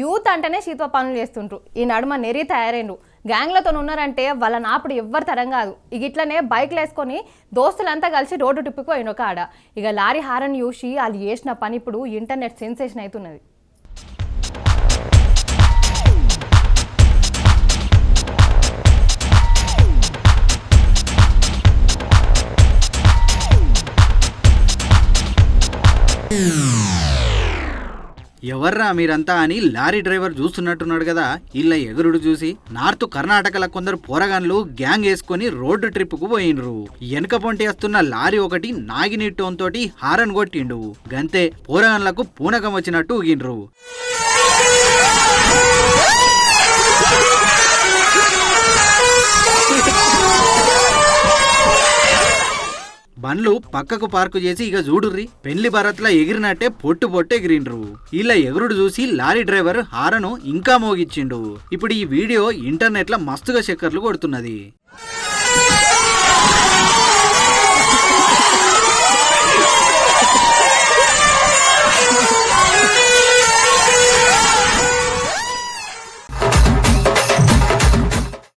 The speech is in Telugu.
యూత్ అంటేనే శీతవ పనులు చేస్తుండ్రు. ఈ నడుమ నెరి తయారైండ్రు. గ్యాంగ్లతో ఉన్నారంటే వాళ్ళ నాపుడు ఎవ్వరు తరం కాదు. ఇక ఇట్లనే బైక్లు వేసుకొని దోస్తులంతా కలిసి రోడ్డు టిప్పుకు పోయిన కాడ ఇక లారీ హారన్ చూసి వాళ్ళు చేసిన పని ఇప్పుడు ఇంటర్నెట్ సెన్సేషన్ అవుతున్నది. ఎవర్రా మీరంతా అని లారీ డ్రైవర్ చూస్తున్నట్టున్నాడు కదా. ఇలా ఎగురుడు చూసి నార్త్ కర్ణాటకల కొందరు పోరగాన్లు గ్యాంగ్ వేసుకుని రోడ్డు ట్రిప్ కు పోయినరు. వెనక పొంటి వస్తున్న లారీ ఒకటి నాగిని టోన్ తోటి హారన్ కొట్టిండు. గంతే పోరగాన్లకు పూనకం వచ్చినట్టు ఊగిండ్రు. బండ్లు పక్కకు పార్కు చేసి ఇక చూడుర్రి పెళ్లి భరత్లా ఎగిరినట్టే పొట్టు ఎగిరిండ్రు. ఇలా ఎగురుడు చూసి లారీ డ్రైవర్ హారను ఇంకా మోగిచ్చిండు. ఇప్పుడు ఈ వీడియో ఇంటర్నెట్ లో మస్తుగా చక్కర్లు కొడుతున్నది.